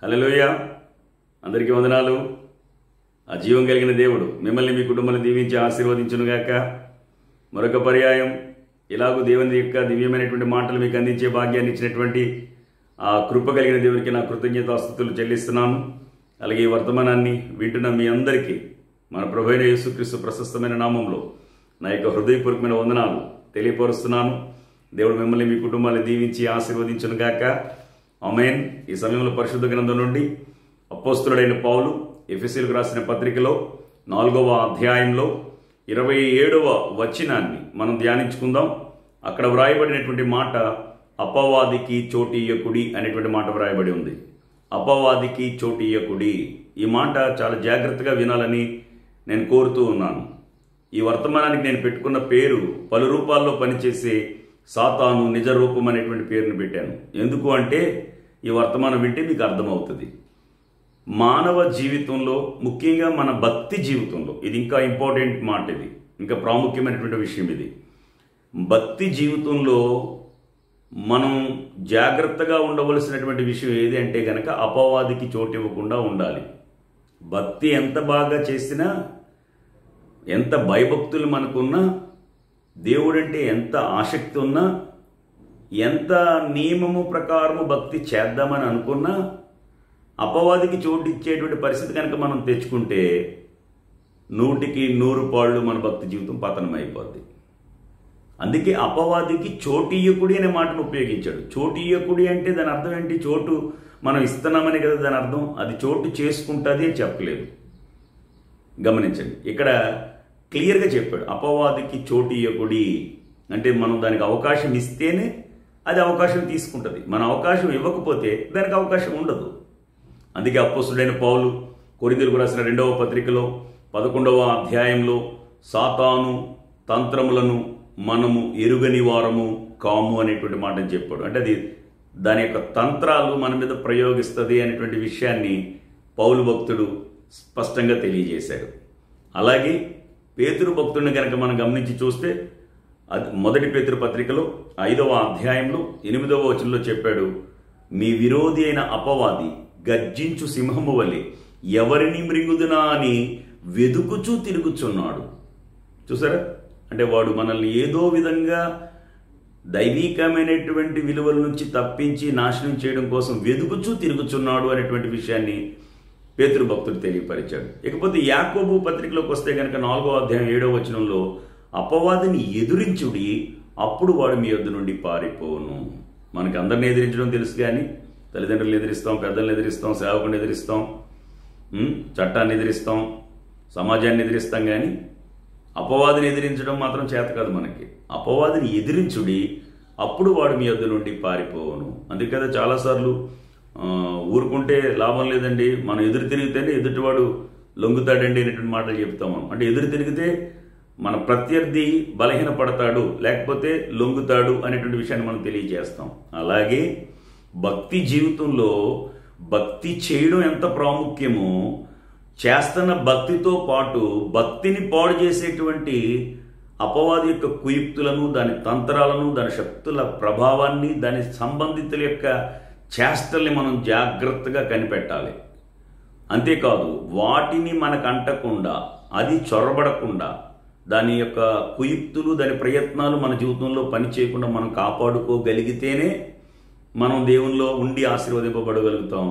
హల్లెలూయా. అందరికీ వందనాలు. ఆ జీవం కలిగిన దేవుడు మిమ్మల్ని మీ కుటుంబాన్ని దీవించి ఆశీర్వదించునుగాక. మరొక పర్యాయం ఇలాగూ దేవుని యొక్క దివ్యమైనటువంటి మాటలు మీకు అందించే భాగ్యాన్ని ఇచ్చినటువంటి ఆ కృప కలిగిన దేవునికి నా కృతజ్ఞతాస్తుతులు చెల్లిస్తున్నాను. అలాగే ఈ వర్తమానాన్ని వింటున్న మీ అందరికీ మన ప్రభువైన యేసుక్రీస్తు ప్రశస్తమైన నామంలో నా యొక్క హృదయపూర్వకమైన వందనాలు తెలియపరుస్తున్నాను. దేవుడు మిమ్మల్ని మీ కుటుంబాన్ని దీవించి ఆశీర్వదించునుగాక. ఆమేన్. ఈ సమయంలో పరిశుద్ధ గ్రంథం నుండి అపోస్తలుడైన పౌలు ఎఫెసీయులకు రాసిన పత్రికలో 4వ అధ్యాయంలో 27వ వచనాన్ని మనం ధ్యానించుకుందాం. అక్కడ వ్రాయబడినటువంటి మాట అపవాదికి చోటియ్యకుడి అనేటువంటి మాట వ్రాయబడి ఉంది. అపవాదికి చోటియ్యకుడి. ఈ మాట చాలా జాగ్రత్తగా వినాలని నేను కోరుతూ ఉన్నాను. ఈ వర్తమానానికి నేను పెట్టుకున్న పేరు పలు రూపాల్లో పనిచేసే సాతాను నిజ రూపం అనేటువంటి పేరును పెట్టాను. ఎందుకు అంటే ఈ వర్తమానం వింటే మీకు అర్థమవుతుంది. మానవ జీవితంలో, ముఖ్యంగా మన భక్తి జీవితంలో, ఇది ఇంకా ఇంపార్టెంట్ మాట, ఇది ఇంకా ప్రాముఖ్యమైనటువంటి విషయం. ఇది భక్తి జీవితంలో మనం జాగ్రత్తగా ఉండవలసినటువంటి విషయం ఏది అంటే గనక అపవాదికి చోటు ఇవ్వకుండా ఉండాలి. భక్తి ఎంత బాగా చేసినా, ఎంత భయభక్తులు మనకున్నా, దేవుడంటే ఎంత ఆసక్తి ఉన్నా, ఎంత నియమము ప్రకారము భక్తి చేద్దామని అనుకున్నా, అపవాదికి చోటు ఇచ్చేటువంటి పరిస్థితి కనుక మనం తెచ్చుకుంటే 100కి 100 పాళ్ళు మన భక్తి జీవితం పతనం అయిపోద్ది. అందుకే అపవాదికి చోటియ్యకుడి అనే మాటను ఉపయోగించాడు. చోటియ్యకుడి అంటే దాని అర్థం ఏంటి? చోటు మనం ఇస్తున్నామని కదా దాని అర్థం. అది చోటు చేసుకుంటుంది అని చెప్పలేదు. గమనించండి, ఇక్కడ క్లియర్గా చెప్పాడు. అపవాదికి చోటియ్యకుడి అంటే మనం దానికి అవకాశం ఇస్తేనే అది అవకాశం తీసుకుంటుంది. మన అవకాశం ఇవ్వకపోతే దానికి అవకాశం ఉండదు. అందుకే అపోస్తలుడైన పౌలు కొరింథీయులకు రాసిన 2వ పత్రికలో 11వ అధ్యాయంలో సాతాను తంత్రములను మనము ఎరుగని వారము కాము అనేటువంటి మాటను చెప్పాడు. అంటే అది దాని యొక్క తంత్రాలు మన మీద ప్రయోగిస్తుంది అనేటువంటి విషయాన్ని పౌలు భక్తుడు స్పష్టంగా తెలియజేశాడు. అలాగే పేతురు భక్తుడిని కనుక మనం గమనించి చూస్తే అది 1 పేతురు పత్రికలో 5వ అధ్యాయంలో 8వ వచనంలో చెప్పాడు, మీ విరోధి అయిన అపవాది గర్జించు సింహము వలె ఎవరిని మృంగుదునా అని వెదుకుచూ తిరుగుచున్నాడు. చూసారా? అంటే వాడు మనల్ని ఏదో విధంగా దైవికమైనటువంటి విలువల నుంచి తప్పించి నాశనం చేయడం కోసం వెదుకుచూ తిరుగుచున్నాడు అనేటువంటి విషయాన్ని పేతురు భక్తుడు తెలియపరిచాడు. ఇకపోతే యాకోబు పత్రికలోకి వస్తే కనుక 4వ అధ్యాయం 7వ వచనంలో అపవాదిని ఎదురించుడి, అప్పుడు వాడు మీ యొద్ద నుండి పారిపోవును. మనకి అందరిని ఎదిరించడం తెలుసు, కానీ తల్లిదండ్రులను ఎదిరిస్తాం, పెద్దలను ఎదిరిస్తాం, సేవకుని ఎదిరిస్తాం, చట్టాన్ని ఎదిరిస్తాం, సమాజాన్ని ఎదిరిస్తాం, కానీ అపవాదిని ఎదిరించడం మాత్రం చేత కాదు మనకి. అపవాదిని ఎదిరించుడి, అప్పుడు వాడు మీ యొద్ద నుండి పారిపోవును. అందుకే కదా చాలాసార్లు ఊరుకుంటే లాభం లేదండి, మనం ఎదురు తిరిగితేనే ఎదుటివాడు లొంగుతాడండి అనేటువంటి మాటలు చెప్తాము. అంటే ఎదురు తిరిగితే మన ప్రత్యర్థి బలహీన పడతాడు, లేకపోతే లొంగుతాడు అనేటువంటి విషయాన్ని మనం తెలియజేస్తాం. అలాగే భక్తి జీవితంలో భక్తి చేయడం ఎంత ప్రాముఖ్యమో, చేస్తున్న భక్తితో పాటు భక్తిని పాడు చేసేటువంటి అపవాది యొక్క కుయుక్తులను, దాని తంత్రాలను, దాని శక్తుల ప్రభావాన్ని, దాని సంబంధితుల యొక్క చేష్టల్ని మనం జాగ్రత్తగా కనిపెట్టాలి. అంతేకాదు వాటిని మనకు అంటకుండా, అది చొరబడకుండా, దాని యొక్క కుయుక్తులు, దాని ప్రయత్నాలు మన జీవితంలో పని చేయకుండా మనం కాపాడుకోగలిగితేనే మనం దేవునిలో ఉండి ఆశీర్వదింపబడగలుగుతాం.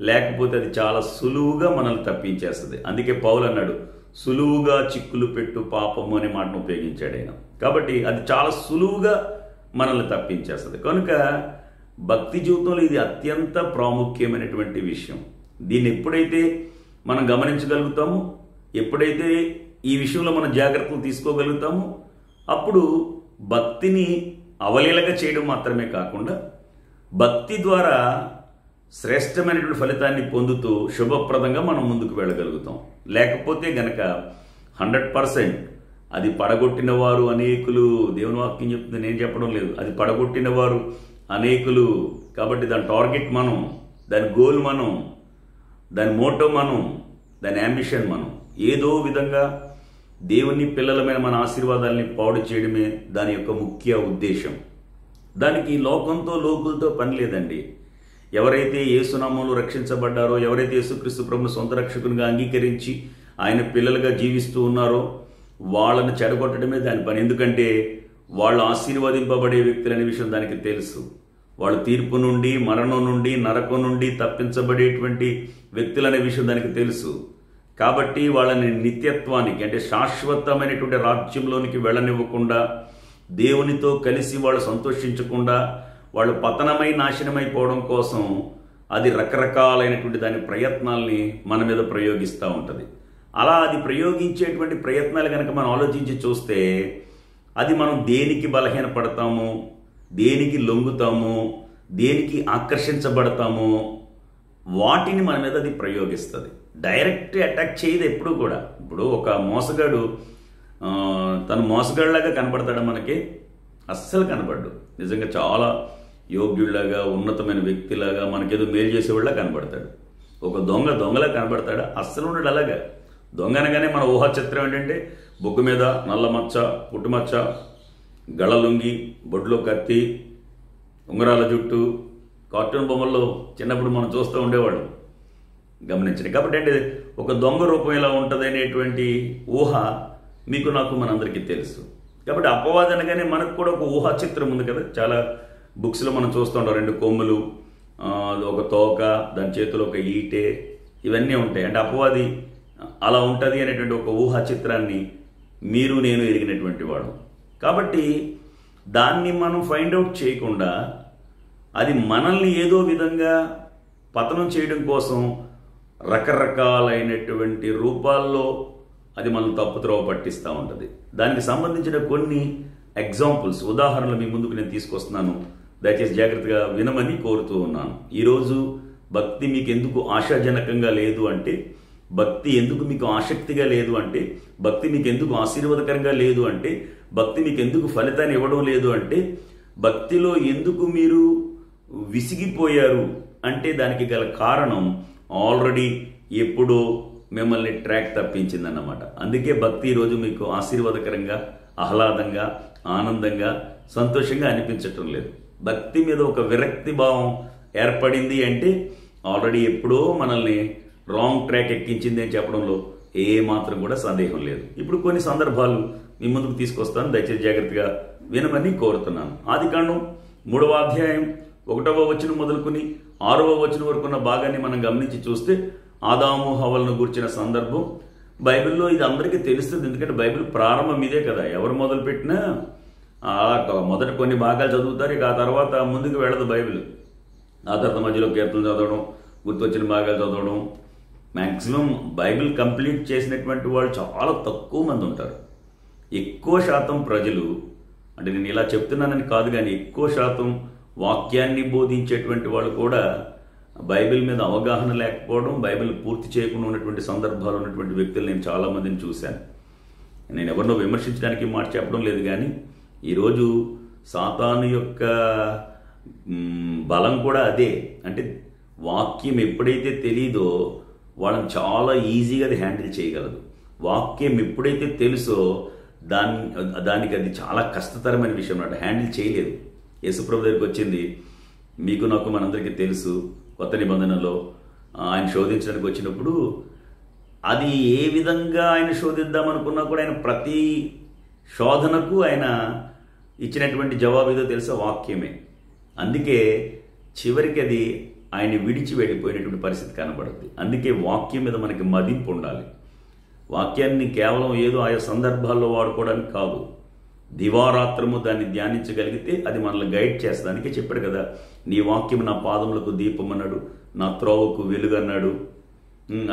లేకపోతే అది చాలా సులువుగా మనల్ని తప్పించేస్తుంది. అందుకే పౌలు అన్నాడు, సులువుగా చిక్కులు పెట్టు పాపము అనే మాటను ఉపయోగించాడు ఆయన. కాబట్టి అది చాలా సులువుగా మనల్ని తప్పించేస్తుంది. కనుక భక్తి జీవితంలో ఇది అత్యంత ప్రాముఖ్యమైనటువంటి విషయం. దీన్ని ఎప్పుడైతే మనం గమనించగలుగుతామో, ఎప్పుడైతే ఈ విషయంలో మనం జాగ్రత్తలు తీసుకోగలుగుతామో, అప్పుడు భక్తిని అవలీలగా చేయడం మాత్రమే కాకుండా భక్తి ద్వారా శ్రేష్టమైనటువంటి ఫలితాన్ని పొందుతూ శుభప్రదంగా మనం ముందుకు వెళ్ళగలుగుతాం. లేకపోతే గనక 100% అది పడగొట్టిన వారు అనేకులు. దేవుని వాక్యం చెప్తుంది, నేను చెప్పడం లేదు. అది పడగొట్టిన వారు అనేకులు. కాబట్టి దాని టార్గెట్ మనం, దాని గోల్ మనం, దాని మోటో మనం, దాని యాంబిషన్ మనం. ఏదో విధంగా దేవుని పిల్లలమైన మన ఆశీర్వాదాలని పాడు చేయడమే దాని యొక్క ముఖ్య ఉద్దేశం. దానికి లోకంతో లోకులతో పని లేదండి. ఎవరైతే యేసునామంలో రక్షించబడ్డారో, ఎవరైతే యేసుక్రీస్తు ప్రభువును సొంత రక్షకునిగా అంగీకరించి ఆయన పిల్లలుగా జీవిస్తూ ఉన్నారో వాళ్ళని చెడగొట్టడమే దాని పని. ఎందుకంటే వాళ్ళు ఆశీర్వదింపబడే వ్యక్తులనే విషయం దానికి తెలుసు. వాళ్ళు తీర్పు నుండి, మరణం నుండి, నరకం నుండి తప్పించబడేటువంటి వ్యక్తులనే విషయం దానికి తెలుసు. కాబట్టి వాళ్ళని నిత్యత్వానికి, అంటే శాశ్వతమైనటువంటి రాజ్యంలోనికి వెళ్ళనివ్వకుండా, దేవునితో కలిసి వాళ్ళు సంతోషించకుండా, వాళ్ళు పతనమై నాశనమైపోవడం కోసం అది రకరకాలైనటువంటి దాని ప్రయత్నాల్ని మన మీద ప్రయోగిస్తూ ఉంటుంది. అలా అది ప్రయోగించేటువంటి ప్రయత్నాలు కనుక మనం ఆలోచించి చూస్తే అది మనం దేనికి బలహీనపడతాము, దేనికి లొంగుతాము, దేనికి ఆకర్షించబడతాము, వాటిని మన మీద అది ప్రయోగిస్తుంది. డైరెక్ట్ అటాక్ చేయదు ఎప్పుడు కూడా. ఇప్పుడు ఒక మోసగాడు తను మోసగాడిలాగా కనపడతాడు మనకి? అస్సలు కనపడ్డు. నిజంగా చాలా యోగ్యుడిలాగా, ఉన్నతమైన వ్యక్తిలాగా, మనకేదో మేలు చేసేవాళ్ళ కనపడతాడు. ఒక దొంగలా కనపడతాడు? అస్సలు ఉండడు అలాగా. దొంగ అనగానే మన ఊహా చిత్రం ఏంటంటే బొగ్గు మీద నల్ల మచ్చ, పుట్టుమచ్చ, గళలుంగి, బొడ్లో కత్తి, ఉంగరాల జుట్టు, కార్టూన్ బొమ్మల్లో చిన్నప్పుడు మనం చూస్తూ ఉండేవాళ్ళం, గమనించండి. కాబట్టి అంటే ఒక దొంగ రూపం ఇలా ఉంటుంది అనేటువంటి ఊహ మీకు నాకు మనందరికీ తెలుసు. కాబట్టి అపవాది అనగానే మనకు కూడా ఒక ఊహా చిత్రం ఉంది కదా. చాలా బుక్స్లో మనం చూస్తూ ఉంటాం, 2 కొమ్ములు, ఒక తోక, దాని చేతిలో ఒక ఈటె, ఇవన్నీ ఉంటాయి. అంటే అపవాది అలా ఉంటుంది అనేటువంటి ఒక ఊహా చిత్రాన్ని మీరు నేను ఎరిగినటువంటి వాడు. కాబట్టి దాన్ని మనం ఫైండ్ అవుట్ చేయకుండా అది మనల్ని ఏదో విధంగా పతనం చేయడం కోసం రకరకాలైనటువంటి రూపాల్లో అది మనం తప్పుత్రోవ పట్టిస్తూ ఉంటుంది. దానికి సంబంధించిన కొన్ని ఎగ్జాంపుల్స్, ఉదాహరణలు మీ ముందుకు నేను తీసుకొస్తున్నాను. దయచేసి జాగ్రత్తగా వినమని కోరుతూ ఉన్నాను. ఈరోజు భక్తి మీకు ఎందుకు ఆశాజనకంగా లేదు అంటే, భక్తి ఎందుకు మీకు ఆసక్తిగా లేదు అంటే, భక్తి మీకు ఎందుకు ఆశీర్వాదకరంగా లేదు అంటే, భక్తి మీకు ఎందుకు ఫలితాన్ని ఇవ్వడం లేదు అంటే, భక్తిలో ఎందుకు మీరు విసిగిపోయారు అంటే దానికి గల కారణం ఆల్రెడీ ఎప్పుడో మిమ్మల్ని ట్రాక్ తప్పించిందన్నమాట. అందుకే భక్తి ఈరోజు మీకు ఆశీర్వాదకరంగా, ఆహ్లాదంగా, ఆనందంగా, సంతోషంగా అనిపించటం లేదు. భక్తి మీద ఒక విరక్తి భావం ఏర్పడింది అంటే ఆల్రెడీ ఎప్పుడో మనల్ని రాంగ్ ట్రాక్ ఎక్కించింది అని చెప్పడంలో ఏ మాత్రం కూడా సందేహం లేదు. ఇప్పుడు కొన్ని సందర్భాలు మీ ముందుకు తీసుకొస్తాను, దయచేసి జాగ్రత్తగా వినమని కోరుతున్నాను. ఆదికాండం 3వ అధ్యాయం 1వ వచనం మొదలుకొని 6వ వచనం వరకు ఉన్న భాగాన్ని మనం గమనించి చూస్తే ఆదాము హవ్వలను గూర్చిన సందర్భం బైబిల్లో ఇది అందరికీ తెలుస్తుంది. ఎందుకంటే బైబిల్ ప్రారంభం ఇదే కదా. ఎవరు మొదలుపెట్టినా మొదట కొన్ని భాగాలు చదువుతారు, ఇక ఆ తర్వాత ముందుకు వెళ్ళదు బైబిల్. ఆ తర్వాత మధ్యలో కీర్తనలు చదవడం, గుర్తొచ్చిన భాగాలు చదవడం. మ్యాక్సిమం బైబిల్ కంప్లీట్ చేసినటువంటి వాళ్ళు చాలా తక్కువ మంది ఉంటారు. ఎక్కువ శాతం ప్రజలు, అంటే నేను ఇలా చెప్తున్నానని కాదు కానీ ఎక్కువ శాతం వాక్యాన్ని బోధించేటువంటి వాళ్ళు కూడా బైబిల్ మీద అవగాహన లేకపోవడం, బైబిల్ పూర్తి చేయకుండా ఉన్నటువంటి సందర్భాలు ఉన్నటువంటి వ్యక్తులు నేను చాలామందిని చూశాను. నేను ఎవరినో విమర్శించడానికి మాట చెప్పడం లేదు, కానీ ఈరోజు సాతాను యొక్క బలం కూడా అదే. అంటే వాక్యం ఎప్పుడైతే తెలీదో వాళ్ళని చాలా ఈజీగా అది హ్యాండిల్ చేయగలదు. వాక్యం ఎప్పుడైతే తెలుసో దానికి అది చాలా కష్టతరమైన విషయం అన్నమాట, హ్యాండిల్ చేయలేదు. యేసుప్రభు దగ్గరికి వచ్చింది, మీకు నాకు మనందరికీ తెలుసు, కొత్త నిబంధనలో ఆయన శోధించడానికి వచ్చినప్పుడు అది ఏ విధంగా ఆయన శోధిద్దామనుకున్నా కూడా ఆయన ప్రతి శోధనకు ఆయన ఇచ్చినటువంటి జవాబు ఏదో తెలుసా? వాక్యమే. అందుకే చివరికి అది ఆయన విడిచి వెళ్ళిపోయినటువంటి పరిస్థితి కనబడుతుంది. అందుకే వాక్యం మీద మనకి మదింపు ఉండాలి. వాక్యాన్ని కేవలం ఏదో ఆయా సందర్భాల్లో వాడుకోవడానికి కాదు, దివారాత్రము దాన్ని ధ్యానించగలిగితే అది మనల్ని గైడ్ చేస్తుంది. అందుకే చెప్పాడు కదా, నీ వాక్యం నా పాదములకు దీపం అన్నాడు, నా త్రోవకు వెలుగు అన్నాడు,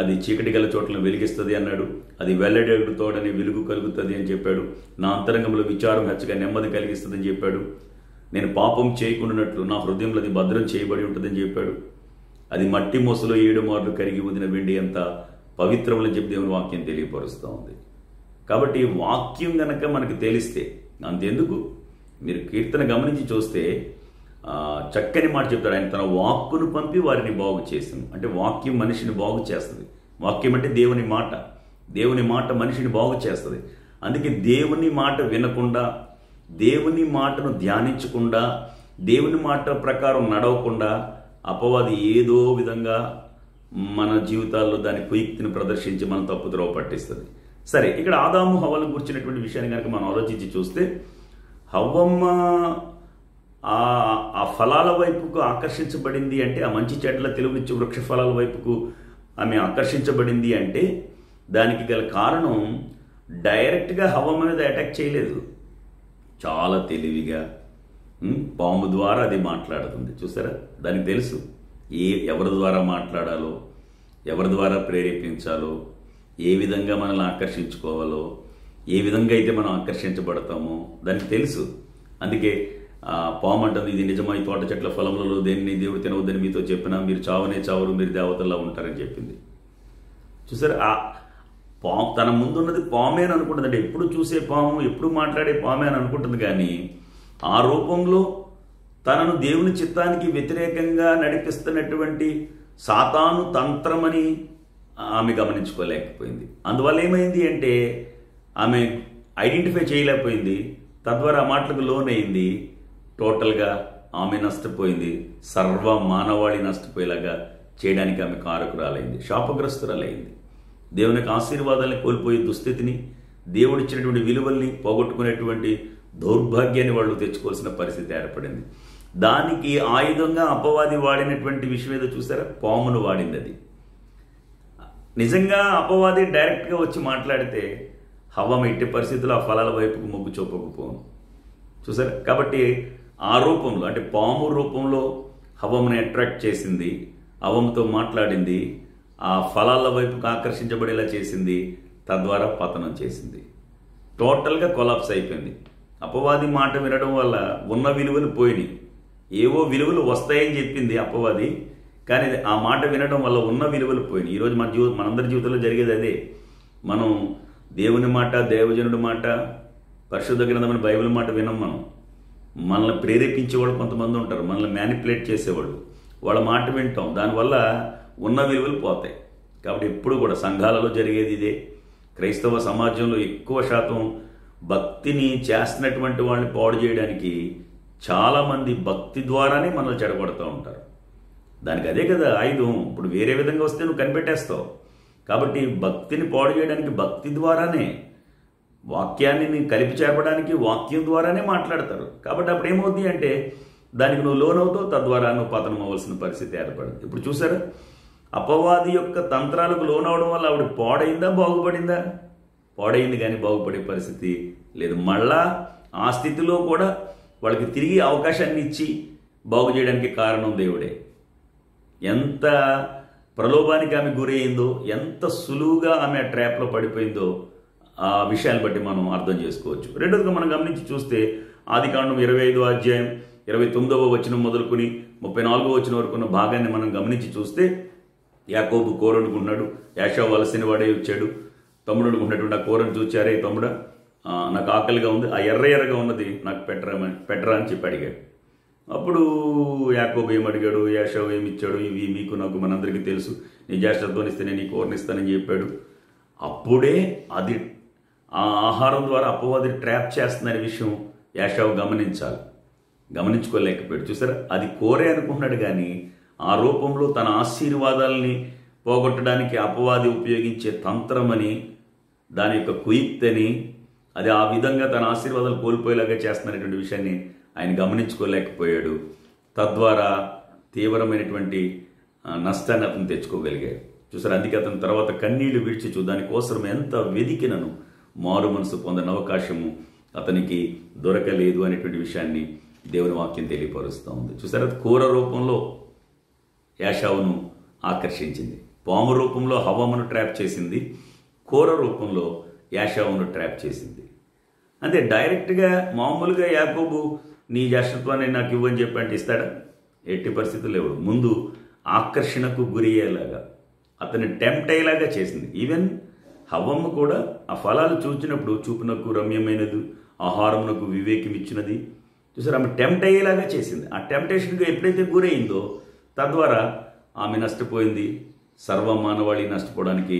అది చీకటి గల చోట్లను వెలిగిస్తుంది అన్నాడు, అది వెల్లడేడు తోడని వెలుగు కలుగుతుంది అని చెప్పాడు, నా అంతరంగంలో విచారం హెచ్చగా నెమ్మది కలిగిస్తుందని చెప్పాడు, నేను పాపం చేయకుండానట్లు నా హృదయంలో అది భద్రం చేయబడి ఉంటుందని చెప్పాడు, అది మట్టి మోసలో 7 మార్లు కరిగి వదిన వెండి అంత పవిత్రములని చెప్పి దేవుని వాక్యం తెలియపరుస్తూ ఉంది. కాబట్టి వాక్యం గనక మనకు తెలిస్తే, అంతెందుకు మీరు కీర్తన గమనించి చూస్తే చక్కని మాట చెప్తాడు, ఆయన తన వాక్కును పంపి వారిని బాగు చేసింది. అంటే వాక్యం మనిషిని బాగు చేస్తుంది. వాక్యం అంటే దేవుని మాట, దేవుని మాట మనిషిని బాగు చేస్తుంది. అందుకే దేవుని మాట వినకుండా, దేవుని మాటను ధ్యానించకుండా, దేవుని మాట ప్రకారం నడవకుండా అపవాది ఏదో విధంగా మన జీవితాల్లో దాని కుయుక్తిని ప్రదర్శించి మనం తప్పుద్రోవ పట్టిస్తుంది. సరే, ఇక్కడ ఆదాము హవ్వలను గురించినటువంటి విషయాన్ని కనుక మనం ఆలోచించి చూస్తే, హవ్వమ్మ ఆ ఫలాల వైపుకు ఆకర్షించబడింది అంటే, ఆ మంచి చెడ్ల తెలివిచ్చే వృక్ష ఫలాల వైపుకు ఆమె ఆకర్షించబడింది అంటే దానికి గల కారణం డైరెక్ట్గా హవ్వ మీద అటాక్ చేయలేదు. చాలా తెలివిగా పాము ద్వారా అది మాట్లాడుతుంది. చూసారా, దానికి తెలుసు ఎవరి ద్వారా మాట్లాడాలో, ఎవరి ద్వారా ప్రేరేపించాలో, ఏ విధంగా మనల్ని ఆకర్షించుకోవాలో, ఏ విధంగా అయితే మనం ఆకర్షించబడతామో దానికి తెలుసు. అందుకే పాము అంటుంది, ఇది నిజమై తోట చెట్ల ఫలములలో దేన్ని దేవుడు తినవద్దని మీతో చెప్పినా మీరు చావనే చావరు, మీరు దేవతల్లా ఉంటారని చెప్పింది. చూసారా, ఆ పాము తన ముందున్నది పామే అని అనుకుంటుంది. అంటే ఎప్పుడు చూసే పాము, ఎప్పుడు మాట్లాడే పామే అని అనుకుంటుంది. కానీ ఆ రూపంలో తనను దేవుని చిత్తానికి వ్యతిరేకంగా నడిపిస్తున్నటువంటి సాతాను తంత్రమని ఆమె గమనించుకోలేకపోయింది. అందువల్ల ఏమైంది అంటే ఆమె ఐడెంటిఫై చేయలేకపోయింది. తద్వారా ఆ మాటలకు లోనైంది. టోటల్గా ఆమె నష్టపోయింది. సర్వ మానవాళి నష్టపోయేలాగా చేయడానికి ఆమె కారకురాలైంది, శాపగ్రస్తురాలైంది. దేవునికి ఆశీర్వాదాన్ని కోల్పోయే దుస్థితిని, దేవుడిచ్చినటువంటి విలువల్ని పోగొట్టుకునేటువంటి దౌర్భాగ్యాన్ని వాళ్ళు తెచ్చుకోవాల్సిన పరిస్థితి ఏర్పడింది. దానికి ఆయుధంగా అపవాది వాడినటువంటి విషయం ఏదో చూసారా, పామును వాడింది. అది నిజంగా అపవాది డైరెక్ట్గా వచ్చి మాట్లాడితే హవ్వ ఎట్టి పరిస్థితుల్లో ఆ ఫలాల వైపుకు మొగ్గు చూపకపోను. చూసారా, కాబట్టి ఆ రూపంలో అంటే పాము రూపంలో హవ్వని అట్రాక్ట్ చేసింది, హవ్వతో మాట్లాడింది, ఆ ఫలాల వైపుకు ఆకర్షించబడేలా చేసింది, తద్వారా పతనం చేసింది. టోటల్గా కొలాప్స్ అయిపోయింది. అపవాది మాట వినడం వల్ల ఉన్న విలువలు పోయినాయి. ఏవో విలువలు వస్తాయని చెప్పింది అపవాది, కానీ ఆ మాట వినడం వల్ల ఉన్న విలువలు పోయినాయి. ఈరోజు మనందరి జీవితంలో జరిగేది అదే. మనం దేవుని మాట, దేవజనుడి మాట, పరిశుద్ధ గ్రంథమైన బైబిల్ మాట వినం. మనల్ని ప్రేరేపించేవాళ్ళు కొంతమంది ఉంటారు, మనల్ని మ్యానిపులేట్ చేసేవాళ్ళు, వాళ్ళ మాట వింటాం. దానివల్ల ఉన్న విలువలు పోతాయి. కాబట్టి ఎప్పుడు కూడా సంఘాలలో జరిగేది ఇదే. క్రైస్తవ సమాజంలో ఎక్కువ శాతం భక్తిని చేస్తున్నటువంటి వాళ్ళని పాడు చేయడానికి చాలామంది భక్తి ద్వారానే మనల్ని చెడగొడుతూ ఉంటారు. దానికి అదే కదా ఆయుధం. ఇప్పుడు వేరే విధంగా వస్తే నువ్వు కనిపెట్టేస్తావు. కాబట్టి భక్తిని పాడు చేయడానికి భక్తి ద్వారానే, వాక్యాన్ని కలిపి చేపడానికి వాక్యం ద్వారానే మాట్లాడతారు. కాబట్టి అప్పుడు ఏమవుతుంది అంటే దానికి నువ్వు లోనవుతావు, తద్వారా నువ్వు పతనం అవ్వాల్సిన పరిస్థితి ఏర్పడింది. ఇప్పుడు చూసారా, అపవాది యొక్క తంత్రాలకు లోనవడం వల్ల ఆవిడ పాడైందా, బాగుపడిందా? పాడైంది, కానీ బాగుపడే పరిస్థితి లేదు. మళ్ళా ఆ స్థితిలో కూడా వాళ్ళకి తిరిగి అవకాశాన్ని ఇచ్చి బాగు చేయడానికి కారణం దేవుడే. ఎంత ప్రలోభానికి ఆమె గురయ్యిందో, ఎంత సులువుగా ఆమె ఆ ట్రాప్లో పడిపోయిందో ఆ విషయాన్ని బట్టి మనం అర్థం చేసుకోవచ్చు. రెండోదిగా మనం గమనించి చూస్తే ఆదికాండం 25వ అధ్యాయం 29వ వచనం మొదలుకొని 34వ వచనం వరకు ఉన్న భాగాన్ని మనం గమనించి చూస్తే, యాకోబు కూర వండుకున్నాడు, యాషావు వలసిన వాడే వచ్చాడు. తమ్ముడు వండుకున్నటువంటి ఆ కూరను చూచారే, తమ్ముడా నాకు ఆకలిగా ఉంది, ఆ ఎర్రగా ఉన్నది నాకు పెట్టరా అని చెప్పి అడిగాడు. అప్పుడు యాకోబు ఏమడిగాడు, యాషావు ఏమిచ్చాడు, ఇవి మీకు నాకు మనందరికీ తెలుసు, నీ జ్యేష్ఠత్వం ఇస్తే నేను నీ కూరని ఇస్తానని చెప్పాడు. అప్పుడే అది ఆ ఆహారం ద్వారా అపవాది ట్రాప్ చేస్తుందనే విషయం యాషావు గమనించుకోలేకపోయాడు. చూసారా, అది కోరే అనుకుంటున్నాడు, కానీ ఆ రూపంలో తన ఆశీర్వాదాలని పోగొట్టడానికి అపవాది ఉపయోగించే తంత్రమని, దాని యొక్క కుయుక్తని, అది ఆ విధంగా తన ఆశీర్వాదాలు కోల్పోయేలాగా చేస్తున్నటువంటి విషయాన్ని ఆయన గమనించుకోలేకపోయాడు. తద్వారా తీవ్రమైనటువంటి నష్టాన్ని అతను తెచ్చుకోగలిగాడు. చూసారు, అందుకే అతని తర్వాత కన్నీళ్లు విడిచిచు దానికోసం ఎంత వెదికినను మారు మనసు పొందని అవకాశము అతనికి దొరకలేదు అనేటువంటి విషయాన్ని దేవుని వాక్యం తెలియపరుస్తూ ఉంది. చూసారా, కూర రూపంలో యాషావును ఆకర్షించింది, పాము రూపంలో హవ్వను ట్రాప్ చేసింది, కూర రూపంలో యాషావును ట్రాప్ చేసింది. అంటే డైరెక్ట్గా మామూలుగా యాకోబు నీ జ్యేష్ఠత్వాన్ని నాకు ఇవ్వని చెప్పి అంటే ఇస్తాడా? ఎట్టి పరిస్థితులు లేవు. ముందు ఆకర్షణకు గురి అయ్యేలాగా, అతన్ని టెంప్ట్ అయ్యేలాగా చేసింది. ఈవెన్ హవ్వమ్మ కూడా ఆ ఫలాలు చూచినప్పుడు చూపునకు రమ్యమైనది, ఆహారమునకు వివేకం ఇచ్చినది. చూసారు, ఆమె టెంప్ట్ అయ్యేలాగా చేసింది. ఆ టెంప్టేషన్గా ఎప్పుడైతే గురయిందో తద్వారా ఆమె నష్టపోయింది, సర్వ మానవాళి నష్టపోవడానికి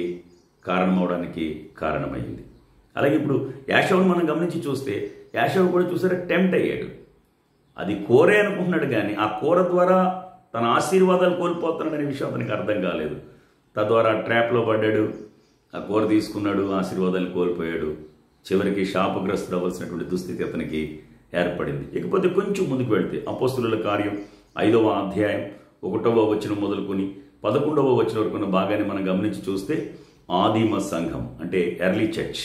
కారణమైంది. అలాగే ఇప్పుడు యాషావును మనం గమనించి చూస్తే యాషావు కూడా చూసారా టెంప్ట్ అయ్యాడు. అది కూరే అనుకుంటున్నాడు, కానీ ఆ కూర ద్వారా తన ఆశీర్వాదాలు కోల్పోతున్నాడనే విషయం అతనికి అర్థం కాలేదు. తద్వారా ట్రాప్లో పడ్డాడు, ఆ కూర తీసుకున్నాడు, ఆశీర్వాదాలు కోల్పోయాడు. చివరికి శాపగ్రస్తుడు అవ్వాల్సినటువంటి దుస్థితి అతనికి ఏర్పడింది. ఇకపోతే కొంచెం ముందుకు వెళ్తే అపోస్తుల కార్యం 5వ అధ్యాయం 1వ వచనం మొదలుకొని 11వ వచనం వరకు ఉన్న భాగాన్ని మనం గమనించి చూస్తే ఆదిమ సంఘం అంటే ఎర్లీ చర్చ్,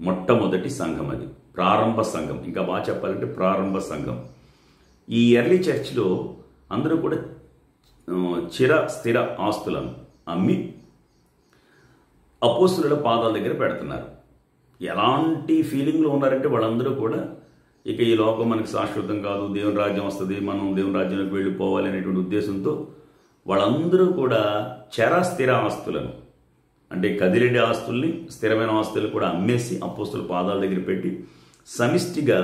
మొట్టమొదటి సంఘం, అది ప్రారంభ సంఘం. ఇంకా బాగా చెప్పాలంటే ప్రారంభ సంఘం. ఈ ఎర్లీ చర్చ్లో అందరూ కూడా స్థిర ఆస్తులను అమ్మి అపోస్తుల పాదాల దగ్గర పెడుతున్నారు. ఎలాంటి ఫీలింగ్లో ఉన్నారంటే వాళ్ళందరూ కూడా ఇక ఈ లోకం మనకు శాశ్వతం కాదు, దేవుని రాజ్యం వస్తుంది, మనం దేవుని రాజ్యంలోకి వెళ్ళిపోవాలి అనేటువంటి ఉద్దేశంతో వాళ్ళందరూ కూడా స్థిర ఆస్తులను అంటే కదిలేటి ఆస్తుల్ని, స్థిరమైన ఆస్తులు కూడా అమ్మేసి అపోస్తుల పాదాల దగ్గర పెట్టి సమిష్టిగా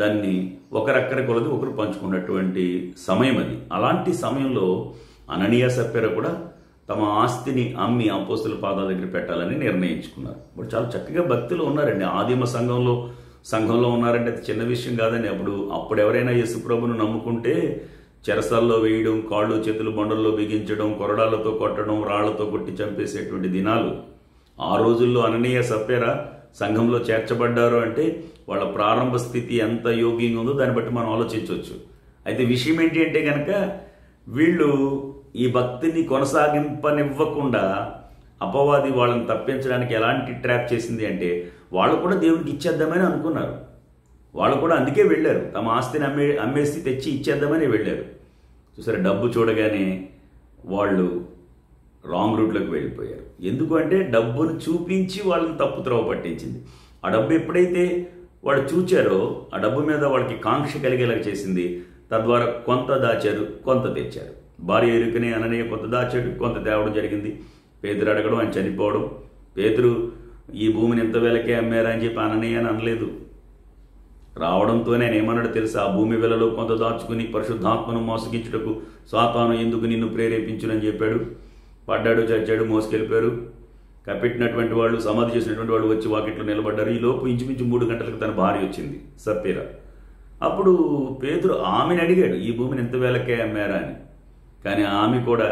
దాన్ని ఒకరక్కరి కొలది ఒకరు పంచుకున్నటువంటి సమయం అది. అలాంటి సమయంలో అననీయ సప్ఫీరా కూడా తమ ఆస్తిని అమ్మి అపోస్తుల పాదాల దగ్గర పెట్టాలని నిర్ణయించుకున్నారు. ఇప్పుడు చాలా చక్కగా భక్తులు ఉన్నారండి. ఆదిమ సంఘంలో ఉన్నారంటే అది చిన్న విషయం కాదండి. అప్పుడు ఎవరైనా యేసుప్రభును నమ్ముకుంటే చెరసాల్లో వేయడం, కాళ్ళు చేతులు బండల్లో బిగించడం, కొరడాలతో కొట్టడం, రాళ్లతో కొట్టి చంపేసేటువంటి దినాలు. ఆ రోజుల్లో అననీయ సప్ఫీరా సంఘంలో చేర్చబడ్డారు అంటే వాళ్ళ ప్రారంభ స్థితి ఎంత యోగ్యంగా ఉందో దాన్ని బట్టి మనం ఆలోచించవచ్చు. అయితే విషయం ఏంటి అంటే కనుక వీళ్ళు ఈ భక్తిని కొనసాగింపనివ్వకుండా అపవాది వాళ్ళని తప్పించడానికి ఎలాంటి ట్రాప్ చేసింది అంటే వాళ్ళు కూడా దేవునికి ఇచ్చేద్దామని అనుకున్నారు. వాళ్ళు కూడా అందుకే వెళ్ళారు, తమ ఆస్తిని అమ్మేసి తెచ్చి ఇచ్చేద్దామని వెళ్ళారు. చూసారా, డబ్బు చూడగానే వాళ్ళు రాంగ్ రూట్లోకి వెళ్ళిపోయారు. ఎందుకు అంటే డబ్బును చూపించి వాళ్ళని తప్పుత్రోవ పట్టించింది. ఆ డబ్బు ఎప్పుడైతే వాళ్ళు చూచారో ఆ డబ్బు మీద వాళ్ళకి కాంక్ష కలిగేలా చేసింది. తద్వారా కొంత దాచారు, కొంత తెచ్చారు. భార్య ఎరుకనే అననీయ కొంత దాచాడు, కొంత తేవడం జరిగింది. పేతురు అడగడం, ఆయన చనిపోవడం. పేతురు ఈ భూమిని ఎంత వేలకే అమ్మారా అని చెప్పి అననీయ అని అనలేదు. రావడంతోనే ఆయన ఏమన్నాడు తెలుసా, ఆ భూమి వెలలో కొంత దాచుకుని పరిశుద్ధాత్మను మోసగించుటకు సాతాను ఎందుకు నిన్ను ప్రేరేపించునని చెప్పాడు. పడ్డాడు, చచ్చాడు, మోసుకెళ్ళిపోయారు. కప్పెట్టినటువంటి వాళ్ళు, సమాధి చేసినటువంటి వాళ్ళు వచ్చి వాకిట్లో నిలబడ్డారు. ఈ లోపు ఇంచుమించు 3 గంటలకు తన భార్య వచ్చింది, సప్ఫీరా. అప్పుడు పేతురు ఆమెను అడిగాడు, ఈ భూమిని ఎంత వేలకే అమ్మారా అని. కానీ ఆమె కూడా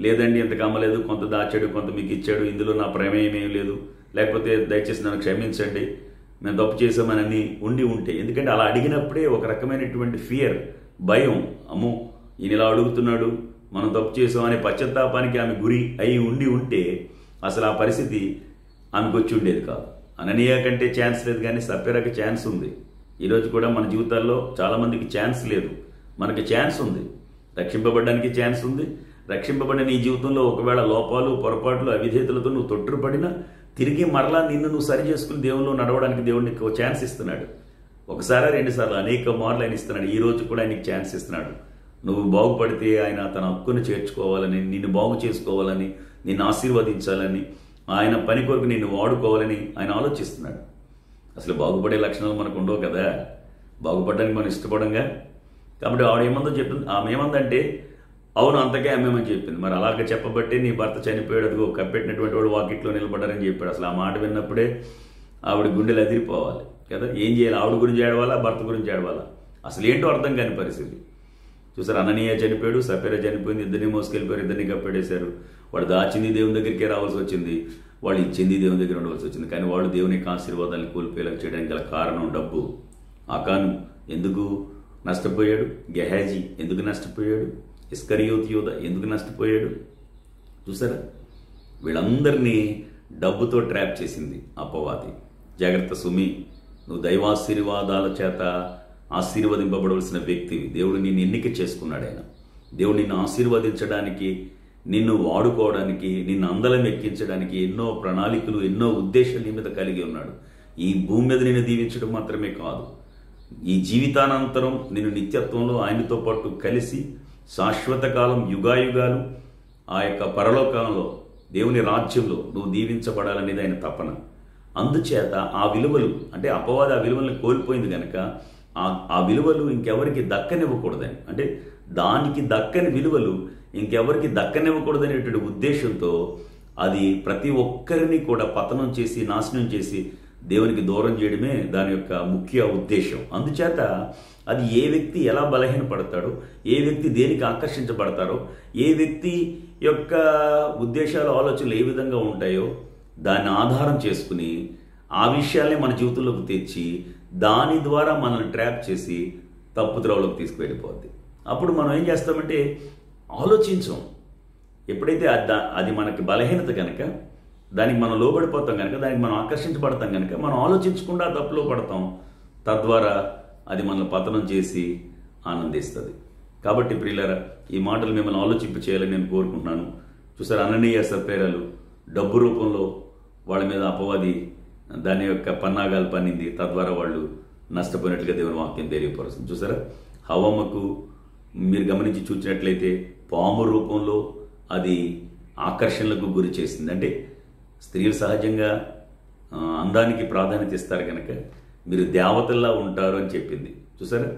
లేదండి, ఇంతకు అమ్మలేదు, కొంత దాచాడు, కొంత మీకు ఇచ్చాడు, ఇందులో నా ప్రమేయం ఏం లేదు, లేకపోతే దయచేసి నన్ను క్షమించండి, మేము తప్పు చేసామని ఉంటే. ఎందుకంటే అలా అడిగినప్పుడే ఒక రకమైనటువంటి ఫియర్, భయం, అమ్మో ఈయన ఇలా అడుగుతున్నాడు, మనం తప్పు చేసామనే పశ్చాత్తాపానికి ఆమె గురి అయి ఉంటే అసలు ఆ పరిస్థితి ఆమెకు వచ్చి ఉండేది కాదు. అననీయ కంటే ఛాన్స్ లేదు, కానీ సప్ఫీరాకి ఛాన్స్ ఉంది. ఈరోజు కూడా మన జీవితాల్లో చాలామందికి ఛాన్స్ లేదు, మనకి ఛాన్స్ ఉంది. రక్షింపబడడానికి ఛాన్స్ ఉంది. రక్షింపబడిన నీ జీవితంలో ఒకవేళ లోపాలు, పొరపాట్లు, అవిధేయతలతో నువ్వు తొట్టుపడినా తిరిగి మరలా నిన్ను నువ్వు సరి చేసుకుని దేవుల్లో నడవడానికి దేవుడికి ఒక ఛాన్స్ ఇస్తున్నాడు. ఒకసారి 2 సార్లు అనేక మార్లు ఆయన ఇస్తున్నాడు. ఈ రోజు కూడా ఆయనకి ఛాన్స్ ఇస్తున్నాడు. నువ్వు బాగుపడితే ఆయన తన హక్కును చేర్చుకోవాలని, నిన్ను బాగు చేసుకోవాలని, నిన్ను ఆశీర్వదించాలని, ఆయన పని కొరకు నిన్ను వాడుకోవాలని ఆయన ఆలోచిస్తున్నాడు. అసలు బాగుపడే లక్షణాలు మనకు ఉండవు కదా, బాగుపడడానికి మనం ఇష్టపడంగా. కాబట్టి ఆమె ఏమందంటే అవును అంతకే అమ్మేమని చెప్పింది. మరి అలాగే చెప్పబట్టే నీ భర్త చనిపోయాడు, అదిగో కప్పెట్టినటువంటి వాడు వాకిట్లో నిలబడ్డారని చెప్పాడు. అసలు ఆ మాట విన్నప్పుడే ఆవిడ గుండెలు అదిరిపోవాలి కదా. ఏం చేయాలి, ఆవిడ గురించి ఏడవాలా, భర్త గురించి ఏడవాలా, అసలు ఏంటో అర్థం కాని పరిస్థితి. చూసారు, అననీయ చనిపోయాడు, సప్ఫీరా చనిపోయింది, ఇద్దరిని మోసుకెళ్ళిపోయారు, ఇద్దరిని కప్పెట్టేశారు. వాడు దాచింది దేవుని దగ్గరికే రావాల్సి వచ్చింది, వాళ్ళు ఇచ్చింది దేవుని దగ్గర ఉండవలసి వచ్చింది. కానీ వాళ్ళు దేవుని యొక్క ఆశీర్వాదాన్ని కోల్పోయేలా చేయడానికి గల కారణం డబ్బు. ఆకాను ఎందుకు నష్టపోయాడు, గెహాజీ ఎందుకు నష్టపోయాడు, ఇస్కరియోతు యోధ ఎందుకు నష్టపోయాడు. చూసారా, వీళ్ళందరినీ డబ్బుతో ట్రాప్ చేసింది అపవాది. జాగ్రత్త సుమి, నువ్వు దైవాశీర్వాదాల చేత ఆశీర్వదింపబడవలసిన వ్యక్తివి. దేవుడు నిన్ను ఎన్నిక చేసుకున్నాడు. ఆయన దేవుడు నిన్ను ఆశీర్వదించడానికి, నిన్ను వాడుకోవడానికి, నిన్ను అందలం ఎక్కించడానికి ఎన్నో ప్రణాళికలు, ఎన్నో ఉద్దేశాలు నీ మీద కలిగి ఉన్నాడు. ఈ భూమి మీద నిన్ను దీవించడం మాత్రమే కాదు, ఈ జీవితానంతరం నిన్ను నిత్యత్వంలో ఆయనతో పాటు కలిసి శాశ్వత కాలం, యుగాయుగాలు ఆ యొక్క పరలోకంలో దేవుని రాజ్యంలో నువ్వు దీవించబడాలనేది ఆయన తపన. అందుచేత ఆ విలువలు, అంటే అపవాది ఆ విలువలను కోల్పోయింది కనుక ఆ విలువలు ఇంకెవరికి దక్కనివ్వకూడదని, అంటే దానికి దక్కని విలువలు ఇంకెవరికి దక్కనివ్వకూడదనేటువంటి ఉద్దేశంతో అది ప్రతి ఒక్కరిని కూడా పతనం చేసి, నాశనం చేసి, దేవునికి దూరం చేయడమే దాని యొక్క ముఖ్య ఉద్దేశం. అందుచేత అది ఏ వ్యక్తి ఎలా బలహీనపడతాడో, ఏ వ్యక్తి దేనికి ఆకర్షించబడతారో, ఏ వ్యక్తి యొక్క ఉద్దేశాలు ఆలోచనలు ఏ విధంగా ఉంటాయో దాన్ని ఆధారం చేసుకుని ఆ విషయాల్ని మన జీవితంలోకి తెచ్చి దాని ద్వారా మనల్ని ట్రాప్ చేసి తప్పుద్రోవలోకి తీసుకువెళ్ళిపోద్ది. అప్పుడు మనం ఏం చేస్తామంటే ఆలోచించం. ఎప్పుడైతే అది మనకి బలహీనత కనుక దానికి మనం లోబడిపోతాం కనుక, దానికి మనం ఆకర్షించబడతాం కనుక మనం ఆలోచించకుండా తప్పులో పడతాం. తద్వారా అది మనల్ని పతనం చేసి ఆనందిస్తుంది. కాబట్టి ప్రియులారా, ఈ మాటలు మిమ్మల్ని ఆలోచింప చేయాలని నేను కోరుకుంటున్నాను. చూసారు, అననీయ సప్పేరాలు డబ్బు రూపంలో వాళ్ళ మీద అపవాది దాని యొక్క పన్నాగాలు పన్నింది. తద్వారా వాళ్ళు నష్టపోయినట్లుగా దేవుని వాక్యం తెలియపరుస్తుంది. చూసారా, హవమ్మకు మీరు గమనించి చూసినట్లయితే పాము రూపంలో అది ఆకర్షణలకు గురి చేసింది. అంటే స్త్రీలు సహజంగా అందానికి ప్రాధాన్యత ఇస్తారు కనుక మీరు దేవతల్లా ఉంటారు అని చెప్పింది. చూసారా,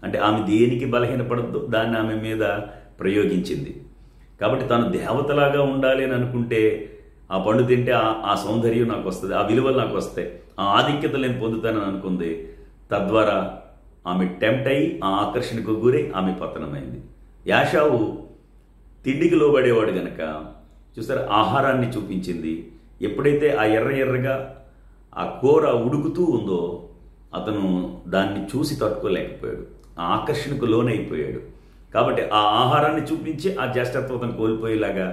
అంటే ఆమె దేనికి బలహీనపడద్దు దాన్ని ఆమె మీద ప్రయోగించింది. కాబట్టి తాను దేవతలాగా ఉండాలి అని అనుకుంటే ఆ పండు తింటే ఆ సౌందర్యం నాకు వస్తుంది, ఆ విలువలు నాకు వస్తాయి, ఆ ఆధిక్యతలు నేను పొందుతానని అనుకుంది. తద్వారా ఆమె టెంప్ట్ అయ్యి ఆ ఆకర్షణకు గురై ఆమె పతనమైంది. యాషావు తిండికి లోబడేవాడు గనక చూసారా ఆహారాన్ని చూపించింది. ఎప్పుడైతే ఆ ఎర్రగా ఆ కూర ఉడుకుతూ ఉందో అతను దాన్ని చూసి తట్టుకోలేకపోయాడు, ఆ ఆకర్షణకు లోనైపోయాడు. కాబట్టి ఆ ఆహారాన్ని చూపించి ఆ జ్యేష్ఠత్వం కోల్పోయేలాగా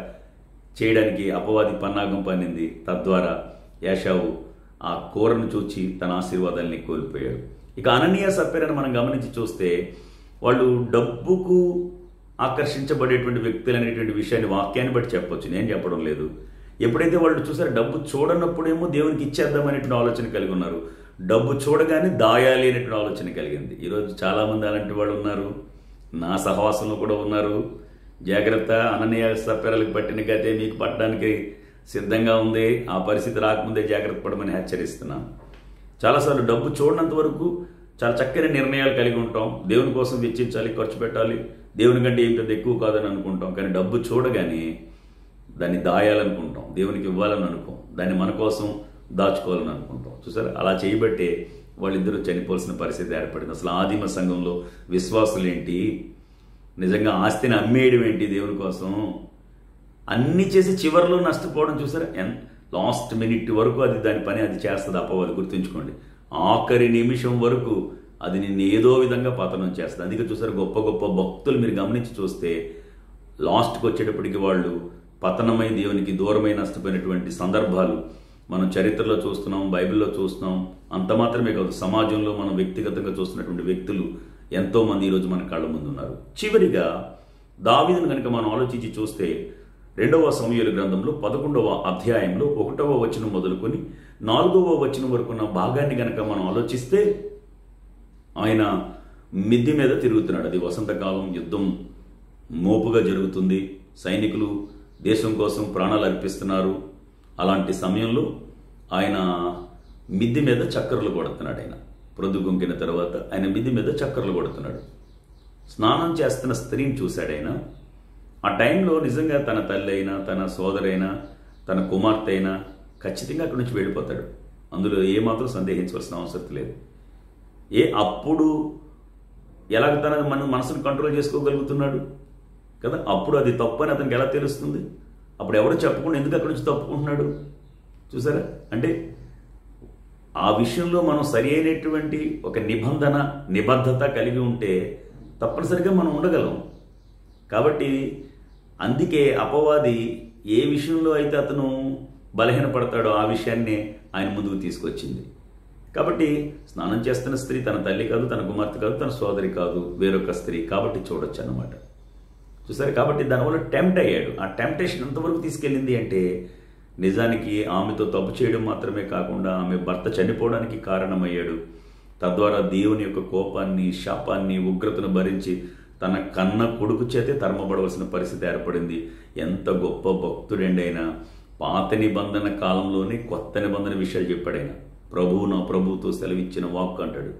చేయడానికి అపవాది పన్నాగం పన్నింది. తద్వారా యాషావు ఆ కూరను చూచి తన ఆశీర్వాదాన్ని కోల్పోయాడు. ఇక అననీయ సప్పేరను మనం గమనించి చూస్తే వాళ్ళు డబ్బుకు ఆకర్షించబడేటువంటి వ్యక్తులు అనేటువంటి విషయాన్ని వాక్యాన్ని బట్టి చెప్పొచ్చు, నేను చెప్పడం లేదు. ఎప్పుడైతే వాళ్ళు చూసారో డబ్బు చూడనప్పుడేమో దేవునికి ఇచ్చేద్దామనేటువంటి ఆలోచన కలిగి ఉన్నారు, డబ్బు చూడగానే దాయాలి అనేటువంటి ఆలోచన కలిగింది. ఈరోజు చాలామంది అలాంటి వాళ్ళు ఉన్నారు, నా సహవాసంలో కూడా ఉన్నారు. జాగ్రత్త, అననీయ సప్పేరలకు పట్టిన గతే మీకు పట్టడానికి సిద్ధంగా ఉంది. ఆ పరిస్థితి రాకముందే జాగ్రత్త పడమని హెచ్చరిస్తున్నాను. చాలాసార్లు డబ్బు చూడనంత వరకు చాలా చక్కని నిర్ణయాలు కలిగి ఉంటాం, దేవుని కోసం వెచ్చించాలి, ఖర్చు పెట్టాలి, దేవుని కంటే ఏం పెద్ద ఎక్కువ కాదని అనుకుంటాం. కానీ డబ్బు చూడగానే దాన్ని దాయాలనుకుంటాం, దేవునికి ఇవ్వాలని అనుకోం, దాన్ని మన కోసం దాచుకోవాలని అనుకుంటాం. చూసారా, అలా చేయబట్టే వాళ్ళిద్దరూ చనిపోవాల్సిన పరిస్థితి ఏర్పడింది. అసలు ఆదిమ సంఘంలో విశ్వాసులేంటి, నిజంగా ఆస్తిని అమ్మేయడం ఏంటి దేవుని కోసం, అన్నీ చేసి చివరిలో నష్టపోవడం. చూసారా, లాస్ట్ మినిట్ వరకు అది దాని పని అది చేస్తుంది అపవాది. గుర్తుంచుకోండి, ఆఖరి నిమిషం వరకు అది నిన్ను ఏదో విధంగా పతనం చేస్తుంది. అందుకే చూసారు, గొప్ప గొప్ప భక్తులు మీరు గమనించి చూస్తే లాస్ట్కి వచ్చేటప్పటికి వాళ్ళు పతనమై దేవునికి దూరమై నష్టపోయినటువంటి సందర్భాలు మనం చరిత్రలో చూస్తున్నాం, బైబిల్లో చూస్తున్నాం. అంత మాత్రమే కాదు, సమాజంలో మనం వ్యక్తిగతంగా చూస్తున్నటువంటి వ్యక్తులు ఎంతోమంది ఈరోజు మన కళ్ళ ముందు ఉన్నారు. చివరిగా దావీదును కనుక మనం ఆలోచించి చూస్తే 2వ సమూయేలు గ్రంథంలో 11వ అధ్యాయంలో 1వ వచనం మొదలుకొని 4వ వచనం వరకు ఉన్న భాగాన్ని కనుక మనం ఆలోచిస్తే ఆయన మిద్ది మీద తిరుగుతున్నాడు. అది వసంతకాలం, యుద్ధం మోపుగా జరుగుతుంది, సైనికులు దేశం కోసం ప్రాణాలు అర్పిస్తున్నారు. అలాంటి సమయంలో ఆయన మిద్ది మీద చక్కర్లు కొడుతున్నాడు. ఆయన ప్రొద్దుగుంకిన తర్వాత ఆయన మిద్ది మీద చక్కర్లు కొడుతున్నాడు. స్నానం చేస్తున్న స్త్రీని చూశాడు ఆయన. ఆ టైంలో నిజంగా తన తల్లి అయినా, తన సోదరైనా, తన కుమార్తె అయినా ఖచ్చితంగా అక్కడి నుంచి వెళ్ళిపోతాడు. అందులో ఏమాత్రం సందేహించవలసిన అవసరం లేదు. అప్పుడు ఎలాగ తన మనసును కంట్రోల్ చేసుకోగలుగుతున్నాడు కదా, అప్పుడు అది తప్పు అని అతనికి ఎలా తెలుస్తుంది? అప్పుడు ఎవరు చెప్పకుండా ఎందుకు అక్కడి నుంచి తప్పుకుంటున్నాడు? చూసారా, అంటే ఆ విషయంలో మనం సరి అయినటువంటి ఒక నిబద్ధత కలిగి ఉంటే తప్పనిసరిగా మనం ఉండగలం. కాబట్టి అందుకే అపవాది ఏ విషయంలో అయితే అతను బలహీనపడతాడో ఆ విషయాన్ని ఆయన ముందుకు తీసుకొచ్చింది. కాబట్టి స్నానం చేస్తున్న స్త్రీ తన తల్లి కాదు, తన కుమార్తె కాదు, తన సోదరి కాదు, వేరొక స్త్రీ, కాబట్టి చూడొచ్చు అన్నమాట. చూసారు, కాబట్టి దానివల్ల టెంప్ట్ అయ్యాడు. ఆ టెంప్టేషన్ ఎంతవరకు తీసుకెళ్ళింది అంటే నిజానికి ఆమెతో తప్పు చేయడం మాత్రమే కాకుండా ఆమె భర్త చనిపోవడానికి కారణమయ్యాడు. తద్వారా దేవుని యొక్క కోపాన్ని, శాపాన్ని, ఉగ్రతను భరించి తన కన్న కొడుకు చేతే తరమబడవలసిన పరిస్థితి ఏర్పడింది. ఎంత గొప్ప భక్తుడండి ఆయన! పాత నిబంధన కాలంలోనే కొత్త నిబంధన విషయాలు చెప్పాడైనా. ప్రభువు నా ప్రభువుతో సెలవిచ్చిన వాక్కు అంటాడు.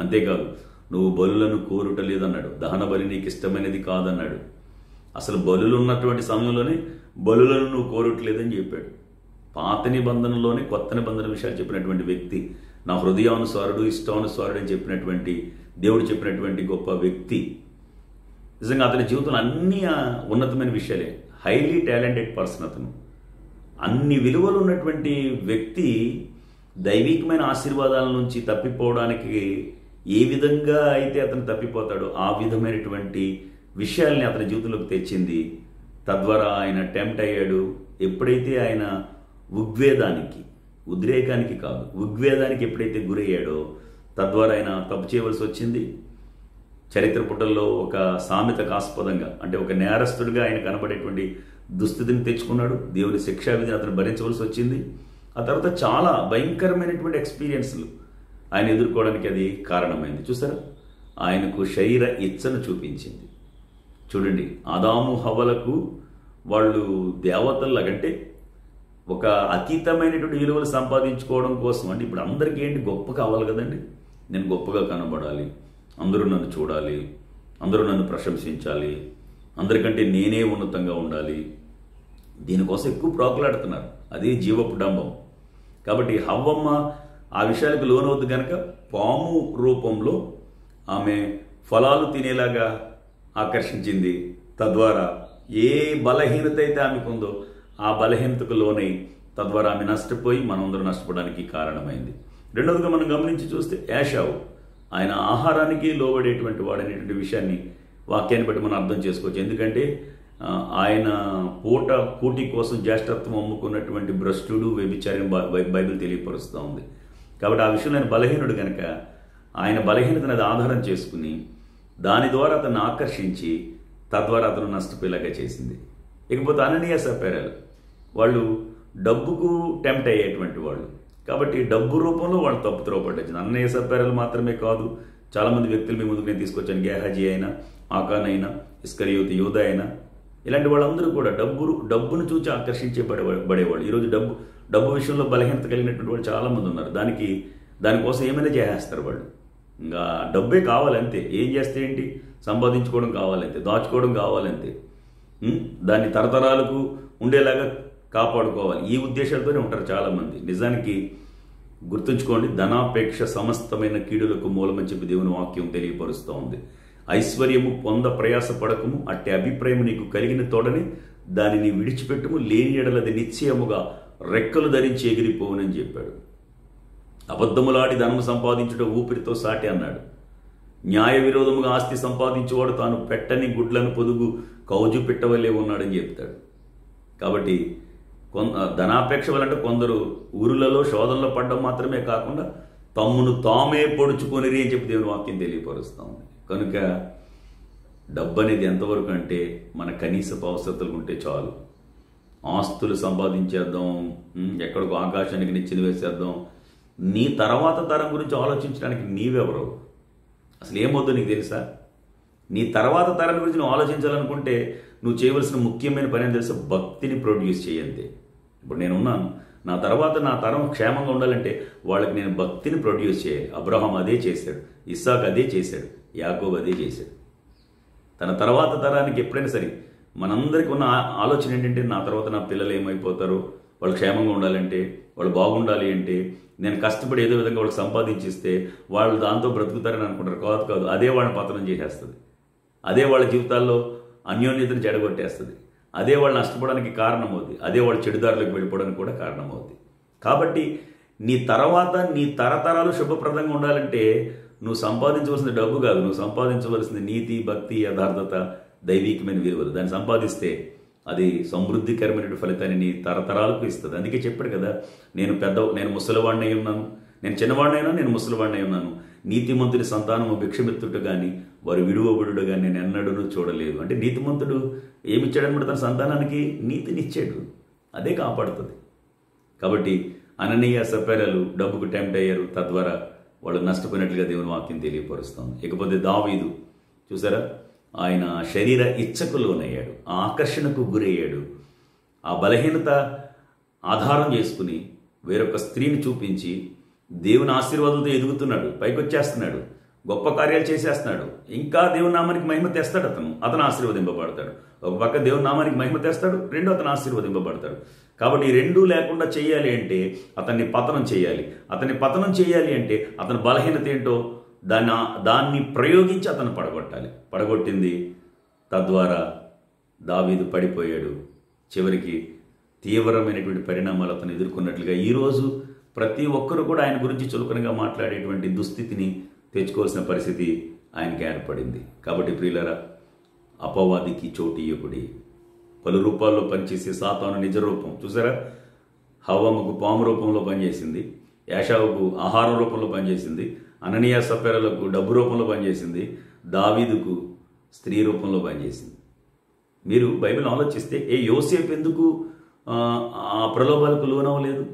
అంతేకాదు, నువ్వు బలులను కోరుట లేదన్నాడు, దహన బలి నీకు ఇష్టమైనది కాదన్నాడు. అసలు బలులు ఉన్నటువంటి సమయంలోనే బలులను నువ్వు కోరట్లేదని చెప్పాడు. పాత నిబంధనలోనే కొత్త నిబంధన విషయాలు చెప్పినటువంటి వ్యక్తి, నా హృదయానుసారుడు ఇష్టానుసారుడు అని చెప్పినటువంటి దేవుడు చెప్పినటువంటి గొప్ప వ్యక్తి. నిజంగా అతని జీవితంలో అన్ని ఉన్నతమైన విషయాలే. హైలీ టాలెంటెడ్ పర్సన్ అతను. అన్ని విలువలు ఉన్నటువంటి వ్యక్తి దైవికమైన ఆశీర్వాదాల నుంచి తప్పిపోవడానికి ఏ విధంగా అయితే అతను తప్పిపోతాడో ఆ విధమైనటువంటి విషయాల్ని అతని జీవితంలోకి తెచ్చింది. తద్వారా ఆయన టెంప్ట్ అయ్యాడు. ఎప్పుడైతే ఆయన ఉద్రేకానికి కాదు, ఉద్వేదానికి ఎప్పుడైతే గురయ్యాడో తద్వారా ఆయన తప్పు చేయవలసి వచ్చింది. చరిత్ర పుటల్లో ఒక సామెతకు ఆస్పదంగా, అంటే ఒక నేరస్తుడిగా ఆయన కనబడేటువంటి దుస్థితిని తెచ్చుకున్నాడు. దేవుని శిక్షావిధిని అతను భరించవలసి వచ్చింది. ఆ తర్వాత చాలా భయంకరమైనటువంటి ఎక్స్పీరియన్స్లు ఆయన ఎదుర్కోవడానికి అది కారణమైంది. చూసారా, ఆయనకు శరీర ఇచ్చను చూపించింది. చూడండి, ఆదాము హవ్వలకు వాళ్ళు దేవతల్లాగంటే ఒక అతీతమైనటువంటి విలువలు సంపాదించుకోవడం కోసం, అంటే ఇప్పుడు అందరికీ ఏంటి గొప్ప కావాలి కదండి. నేను గొప్పగా కనబడాలి, అందరూ నన్ను చూడాలి, అందరూ నన్ను ప్రశంసించాలి, అందరికంటే నేనే ఉన్నతంగా ఉండాలి. దీనికోసం ఎక్కువ ప్రాకులాడుతున్నారు. అది జీవపు డంబం. కాబట్టి హవ్వమ్మ ఆ విషయాలకు లోనవద్దు కనుక పాము రూపంలో ఆమె ఫలాలు తినేలాగా ఆకర్షించింది. తద్వారా ఏ బలహీనత అయితే ఆమెకుందో ఆ బలహీనతకు లోనై తద్వారా ఆమె నష్టపోయి మనందరూ నష్టపోవడానికి కారణమైంది. రెండవదిగా మనం గమనించి చూస్తే ఏశావు ఆయన ఆహారానికి లోబడేటువంటి వాడనేటువంటి విషయాన్ని వాక్యాన్ని బట్టి మనం అర్థం చేసుకోవచ్చు. ఎందుకంటే ఆయన కూటి కోసం జ్యేష్ఠత్వం అమ్ముకున్నటువంటి భ్రష్టుడు, వ్యభిచారి బైబిల్ తెలియపరుస్తూ ఉంది. కాబట్టి ఆ విషయంలో ఆయన బలహీనుడు కనుక ఆయన బలహీనతను అది ఆధారం చేసుకుని దాని ద్వారా అతన్ని ఆకర్షించి తద్వారా అతను నష్టపోయేలాగా చేసింది. ఇకపోతే అననీయ సప్ఫీరాలు వాళ్ళు డబ్బుకు టెంప్ట్ అయ్యేటువంటి వాళ్ళు. కాబట్టి డబ్బు రూపంలో వాళ్ళు తప్పుత్రోవ పట్టించింది. అననీయ సప్ఫీరాలు మాత్రమే కాదు, చాలామంది వ్యక్తులు మీ ముందుకు నేను తీసుకొచ్చాను. గేహజీ అయినా, ఆకాన్ అయినా, ఇస్కరియోతు యూద అయినా, ఇలాంటి వాళ్ళందరూ కూడా డబ్బును చూసి ఆకర్షించబడేవాళ్ళు. ఈరోజు డబ్బు విషయంలో బలహీనత కలిగినటువంటి వాళ్ళు చాలామంది ఉన్నారు. దానికోసం ఏమైనా చేసేస్తారు వాళ్ళు. ఇంకా డబ్బే కావాలంతే. ఏం చేస్తే ఏంటి, సంపాదించుకోవడం కావాలంతే, దాచుకోవడం కావాలంతే, దాన్ని తరతరాలకు ఉండేలాగా కాపాడుకోవాలి. ఈ ఉద్దేశాలతోనే ఉంటారు చాలామంది. నిజానికి గుర్తుంచుకోండి, ధనాపేక్ష సమస్తమైన కీడులకు మూలమని చెప్పి దేవుని వాక్యం తెలియపరుస్తూ ఉంది. ఐశ్వర్యము పొంద ప్రయాసపడకము, అట్టి అభిప్రాయం నీకు కలిగిన తోడని దానిని విడిచిపెట్టుము, లేని ఎడలది నిశ్చయముగా రెక్కలు ధరించి ఎగిరిపోవునని చెప్పాడు. అబద్ధములాడి ధనము సంపాదించుట ఊపిరితో సాటి అన్నాడు. న్యాయ విరోధముగా ఆస్తి సంపాదించేవాడు తాను పెట్టని గుడ్లను పొదుగు కౌజు పెట్టవలే ఉన్నాడని చెప్తాడు. కాబట్టి ధనాపేక్ష వలంటే కొందరు ఊరులలో శోధనలో పడ్డం మాత్రమే కాకుండా తమ్మును తామే పొడుచుకొనిరి అని చెప్పి దేవుని వాక్యం తెలియపరుస్తూ ఉంది. కనుక డబ్బు అనేది ఎంతవరకు అంటే మన కనీసపు అవసరతలు ఉంటే చాలు. ఆస్తులు సంపాదించేద్దాం, ఎక్కడికో ఆకాశానికి నిచ్చెన వేసేద్దాం. నీ తర్వాత తరం గురించి ఆలోచించడానికి నీవెవరు? అసలు ఏమవుతుందో నీకు తెలుసా? నీ తర్వాత తరం గురించి నువ్వు ఆలోచించాలనుకుంటే నువ్వు చేయవలసిన ముఖ్యమైన పని ఏం తెలుసా? భక్తిని ప్రొడ్యూస్ చేయంతే. ఇప్పుడు నేనున్నాను, నా తర్వాత నా తరం క్షేమంగా ఉండాలంటే వాళ్ళకి నేను భక్తిని ప్రొడ్యూస్ చేయాలి. అబ్రహాం అదే చేశాడు, ఇస్సాక్ అదే చేశాడు, యాకోబు అదే చేశాడు. తన తర్వాత తరానికి ఎప్పుడైనా సరే మనందరికీ ఉన్న ఆలోచన ఏంటంటే నా తర్వాత నా పిల్లలు ఏమైపోతారు, వాళ్ళు క్షేమంగా ఉండాలంటే, వాళ్ళు బాగుండాలి అంటే నేను కష్టపడి ఏదో విధంగా వాళ్ళకి సంపాదించిస్తే వాళ్ళు దాంతో బ్రతుకుతారని అనుకుంటారు. కాదు, అదే వాళ్ళని పతనం చేసేస్తుంది. అదే వాళ్ళ జీవితాల్లో అన్యోన్యతను చెడగొట్టేస్తుంది. అదే వాళ్ళు నష్టపోవడానికి కారణమవుతుంది. అదే వాళ్ళు చెడుదారులకు వెళ్ళిపోవడానికి కూడా కారణమవుతుంది. కాబట్టి నీ తర్వాత నీ తరతరాలు శుభప్రదంగా ఉండాలంటే నువ్వు సంపాదించవలసిన డబ్బు కాదు, నువ్వు సంపాదించవలసిన నీతి, భక్తి, యథార్థత, దైవికమైన విలువలు. దాన్ని సంపాదిస్తే అది సమృద్ధికరమైన ఫలితాన్ని నీ తరతరాలకు ఇస్తుంది. అందుకే చెప్పాడు కదా, నేను ముసలివాడినై ఉన్నాను, నేను చిన్నవాడినైనా నేను ముసలివాడినై ఉన్నాను, నీతిమంతుడి సంతానము భిక్షమెత్తుట కానీ వారు విడువబడుడు కానీ నేను ఎన్నడూ చూడలేదు. అంటే నీతిమంతుడు ఏమిచ్చాడనమాట? తన సంతానానికి నీతినిచ్చాడు, అదే కాపాడుతుంది. కాబట్టి అననీయ సప్ఫీరాలు డబ్బుకు టెంప్ట్ అయ్యారు, తద్వారా వాళ్ళు నష్టపోయినట్లుగా దేవుని వాక్యం తెలియపరుస్తాం. ఇకపోతే దావీదు చూసారా, ఆయన శరీర ఇచ్చకు లోనయ్యాడు, ఆ ఆకర్షణకు గురయ్యాడు. ఆ బలహీనత ఆధారం చేసుకుని వేరొక స్త్రీని చూపించి దేవుని ఆశీర్వాదంతో ఎదుగుతున్నాడు, పైకి వచ్చేస్తున్నాడు, గొప్ప కార్యాలు చేసేస్తున్నాడు. ఇంకా దేవుని నామానికి మహిమ తెస్తాడు. అతను ఆశీర్వదింపబడతాడు. ఒక పక్క దేవుని నామానికి మహిమ తెస్తాడు, రెండో అతను ఆశీర్వదింపబడతాడు. కాబట్టి ఈ రెండూ లేకుండా చేయాలి అంటే అతన్ని పతనం చేయాలి. అతన్ని పతనం చేయాలి అంటే అతని బలహీనత ఏంటో దాన్ని ప్రయోగించి అతను పడగొట్టింది. తద్వారా దావీదు పడిపోయాడు. చివరికి తీవ్రమైనటువంటి పరిణామాలు అతను ఎదుర్కొన్నట్లుగా ఈరోజు ప్రతి ఒక్కరు కూడా ఆయన గురించి చులకనగా మాట్లాడేటువంటి దుస్థితిని తెచ్చుకోవాల్సిన పరిస్థితి ఆయనకి ఏర్పడింది. కాబట్టి ప్రియులారా, అపవాదికి చోటు ఇయ్యకుడి. పలు రూపాల్లో పనిచేసే సాతాను నిజ రూపం చూసారా? హవ్వమ్మకు పాము రూపంలో పనిచేసింది, యాషావుకు ఆహారం రూపంలో పనిచేసింది, అననీయ సఫెరలకు డబ్బు రూపంలో పనిచేసింది, దావీదుకు స్త్రీ రూపంలో పనిచేసింది. మీరు బైబిల్ ఆలోచిస్తే యోసేపు ఎందుకు ఆ ప్రలోభాలకు లోనవ్వలేదు?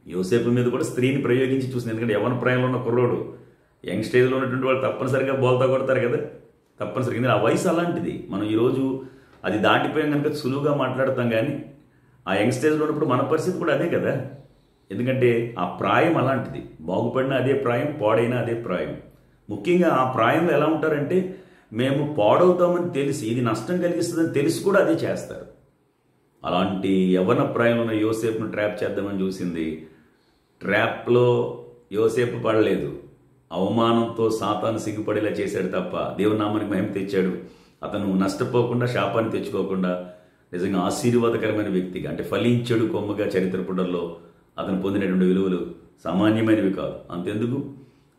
యోసేపు మీద కూడా స్త్రీని ప్రయోగించి చూసింది. ఎందుకంటే యవ్వన ప్రాయంలో ఉన్న కుర్రోడు, యంగ్ స్టేజ్లో ఉన్నటువంటి వాళ్ళు తప్పనిసరిగా బోల్తా కొడతారు కదా, తప్పనిసరిగా. ఆ వయసు అలాంటిది. మనం ఈరోజు అది దాటిపోయాం కనుక సులువుగా మాట్లాడతాం, కానీ ఆ యంగ్ స్టేజ్లో ఉన్నప్పుడు మన పరిస్థితి కూడా అదే కదా. ఎందుకంటే ఆ ప్రాయం అలాంటిది. బాగుపడినా అదే ప్రాయం, పాడైనా అదే ప్రాయం. ముఖ్యంగా ఆ ప్రాయంలో ఎలా ఉంటారంటే, మేము పాడవుతామని తెలిసి, ఇది నష్టం కలిగిస్తుందని తెలిసి కూడా అదే చేస్తారు. అలాంటి యవ్వన ప్రాయంలో ఉన్న యోసేపును ట్రాప్ చేద్దామని చూసింది. ట్రాప్లో యోసేపు పడలేదు. అవమానంతో సాతాను సిగ్గుపడేలా చేశాడు తప్ప దేవుని నామానికి మహిమ తెచ్చాడు. అతను నష్టపోకుండా, శాపాన్ని తెచ్చుకోకుండా నిజంగా ఆశీర్వాదకరమైన వ్యక్తిగా, అంటే ఫలించడు కొమ్మగా చరిత్ర పుటల్లో అతను పొందినటువంటి విలువలు సామాన్యమైనవి కాదు. అంతెందుకు,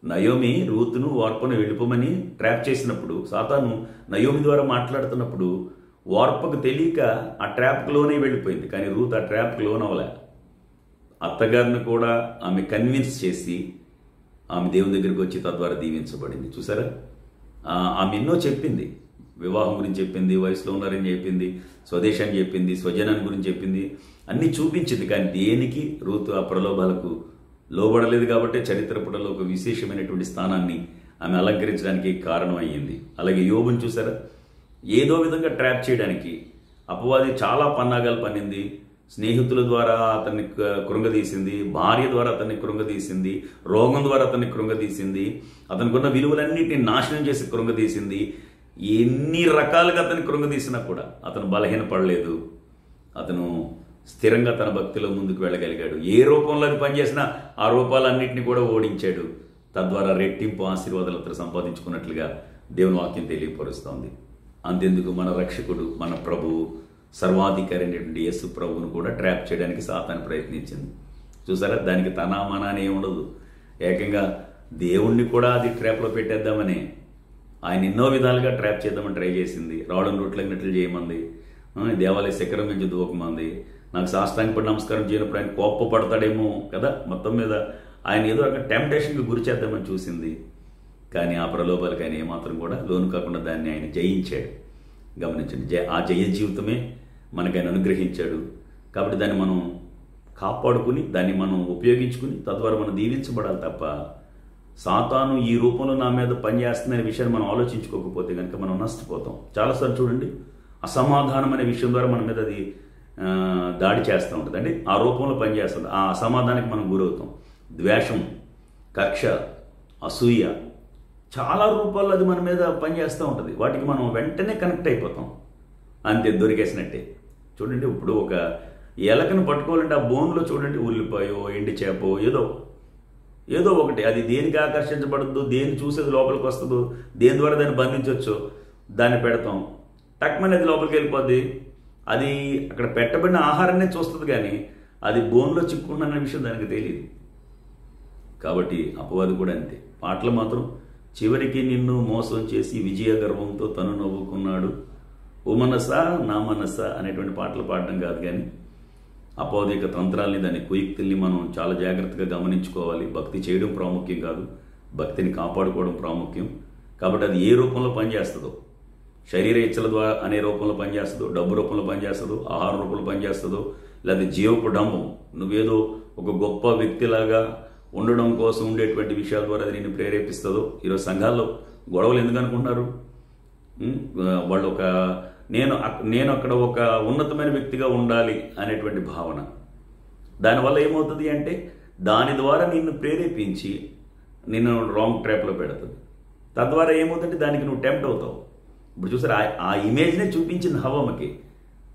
నయోమి రూతును వార్పను వెళ్ళిపోమని ట్రాప్ చేసినప్పుడు, సాతాను నయోమి ద్వారా మాట్లాడుతున్నప్పుడు వార్పకు తెలియక ఆ ట్రాప్లోనే వెళ్ళిపోయింది. కానీ రూత్ ఆ ట్రాప్కి లోనవ్వలే. అత్తగారిని కూడా ఆమె కన్విన్స్ చేసి ఆమె దేవుని దగ్గరికి వచ్చి తద్వారా దీవించబడింది. చూసారా? ఆమె ఎన్నో చెప్పింది. వివాహం గురించి చెప్పింది, వయసులో ఉన్నారని చెప్పింది, స్వదేశాన్ని చెప్పింది, స్వజనాన్ని గురించి చెప్పింది, అన్నీ చూపించింది. కానీ దేనికి రూతు ఆ ప్రలోభాలకు లోబడలేదు. కాబట్టి చరిత్ర పుటల్లో ఒక విశేషమైనటువంటి స్థానాన్ని ఆమె అలంకరించడానికి కారణం అయ్యింది. అలాగే యోబుని చూసారా? ఏదో విధంగా ట్రాప్ చేయడానికి అపవాది చాలా పన్నాగాలు పన్నింది. స్నేహితుల ద్వారా అతన్ని కృంగదీసింది, భార్య ద్వారా అతన్ని కృంగదీసింది, రోగం ద్వారా అతన్ని కృంగదీసింది, అతనికి ఉన్న విలువలన్నింటినీ నాశనం చేసి కృంగదీసింది. ఎన్ని రకాలుగా అతన్ని కృంగదీసినా కూడా అతను బలహీనపడలేదు. అతను స్థిరంగా తన భక్తిలో ముందుకు వెళ్ళగలిగాడు. ఏ రూపంలో అది పనిచేసినా ఆ రూపాలన్నింటినీ కూడా ఓడించాడు. తద్వారా రెట్టింపు ఆశీర్వాదాలు అతను సంపాదించుకున్నట్లుగా దేవుని వాక్యం తెలియపరుస్తోంది. అంతెందుకు, మన రక్షకుడు, మన ప్రభువు, సర్వాధికారి అయినటువంటి యేసు ప్రభువును కూడా ట్రాప్ చేయడానికి సాతాను ప్రయత్నించింది. చూసారా? దానికి తన మనానే ఉండదు. ఏకంగా దేవుణ్ణి కూడా అది ట్రాప్లో పెట్టేద్దామని ఆయన ఎన్నో విధాలుగా ట్రాప్ చేద్దామని ట్రై చేసింది. రావడం రొట్లగినట్లు చేయమంది, దేవాలయ శిఖరం నుంచి దూకమంది, నాకు సాష్టాంగపడి నమస్కారం చేయనప్పుడు ఆయన కోప్పపడతాడేమో కదా, మొత్తం మీద ఆయన ఏదో ఒక టెంప్టేషన్కి గురి చేద్దామని చూసింది. కానీ ఆ ప్రలోభాలకు ఆయన ఏమాత్రం కూడా లోను కాకుండా దాన్ని ఆయన జయించాడు. గమనించండి, ఆ జయ జీవితమే మనకు ఆయన అనుగ్రహించాడు. కాబట్టి దాన్ని మనం కాపాడుకుని, దాన్ని మనం ఉపయోగించుకుని తద్వారా మనం దీవించబడాలి తప్ప సాతాను ఈ రూపంలో నా మీద పనిచేస్తుందనే విషయాన్ని మనం ఆలోచించుకోకపోతే కనుక మనం నష్టపోతాం. చాలాసార్లు చూడండి, అసమాధానం అనే విషయం ద్వారా మన మీద అది దాడి చేస్తూ ఉంటుంది. అంటే ఆ రూపంలో పనిచేస్తుంది. ఆ అసమాధానానికి మనం గురవుతాం. ద్వేషం, కక్ష, అసూయ, చాలా రూపాల్లో అది మన మీద పనిచేస్తూ ఉంటుంది. వాటికి మనం వెంటనే కనెక్ట్ అయిపోతాం. అంతే, దొరికేసినట్టే. చూడండి, ఇప్పుడు ఒక ఎలకను పట్టుకోవాలంటే ఆ బోన్లో చూడండి, ఉల్లిపాయో ఎండి చేపో ఏదో ఒకటి, అది దేనికి ఆకర్షించబడద్దు, దేన్ని చూసేది లోపలికి వస్తుందో, దేని ద్వారా దాన్ని బంధించవచ్చు, దాన్ని పెడతాం. టక్మని అది లోపలికి వెళ్ళిపోద్ది. అది అక్కడ పెట్టబడిన ఆహారాన్ని చూస్తుంది, కానీ అది బోన్లో చిక్కుకుందన్న విషయం దానికి తెలియదు. కాబట్టి అపవాది కూడా అంతే. పాటలు మాత్రం చివరికి నిన్ను మోసం చేసి విజయ గర్వంతో తను నవ్వుకున్నాడు, ఓ మనసా నా మనసా అనేటువంటి పాటలు పాడడం కాదు, కానీ అపవాదిక తంత్రాల్ని, దాని కుయుక్తుల్ని మనం చాలా జాగ్రత్తగా గమనించుకోవాలి. భక్తి చేయడం ప్రాముఖ్యం కాదు, భక్తిని కాపాడుకోవడం ప్రాముఖ్యం. కాబట్టి అది ఏ రూపంలో పనిచేస్తుందో, శరీర ఇచ్చల ద్వారా అనే రూపంలో పనిచేస్తుందో, డబ్బు రూపంలో పనిచేస్తుందో, ఆహార రూపంలో పనిచేస్తుందో, లేదా జీవపు డంబం, నువ్వేదో ఒక గొప్ప వ్యక్తిలాగా ఉండడం కోసం ఉండేటువంటి విషయాల ద్వారా అది నిన్ను ప్రేరేపిస్తుందో. ఈరోజు సంఘాల్లో గొడవలు ఎందుకు అనుకుంటున్నారు? వాళ్ళు నేను అక్కడ ఒక ఉన్నతమైన వ్యక్తిగా ఉండాలి అనేటువంటి భావన. దానివల్ల ఏమవుతుంది అంటే దాని ద్వారా నిన్ను ప్రేరేపించి నిన్ను రాంగ్ ట్రాప్లో పెడుతుంది. తద్వారా ఏమవుతుందంటే దానికి నువ్వు టెంప్ట్ అవుతావు. ఇప్పుడు చూసారు, ఆ ఇమేజ్నే చూపించింది హవ్వమ్మకి.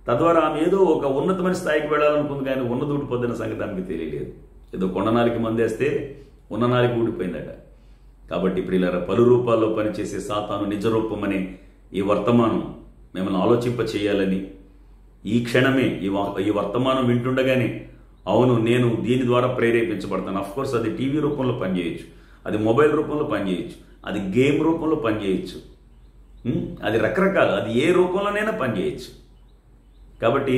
తద్వారా ఆమె ఏదో ఒక ఉన్నతమైన స్థాయికి వెళ్ళాలనుకుంది, కానీ ఉన్నది ఊడిపోతున్న సంగతి ఆమెకి తెలియలేదు. ఏదో కొండనాలికి మందేస్తే ఉన్ననాలికి ఊడిపోయిందట. కాబట్టి ప్రియులారా, పలు రూపాల్లో పనిచేసే సాతాను నిజ రూపం అనే ఈ వర్తమానం మిమ్మల్ని ఆలోచింప చేయాలని, ఈ క్షణమే ఈ వర్తమానం వింటుండగానే అవును నేను దీని ద్వారా ప్రేరేపించబడతాను. అఫ్కోర్స్ అది టీవీ రూపంలో పనిచేయచ్చు, అది మొబైల్ రూపంలో పనిచేయచ్చు, అది గేమ్ రూపంలో పనిచేయచ్చు, అది రకరకాల, అది ఏ రూపంలోనైనా పనిచేయచ్చు. కాబట్టి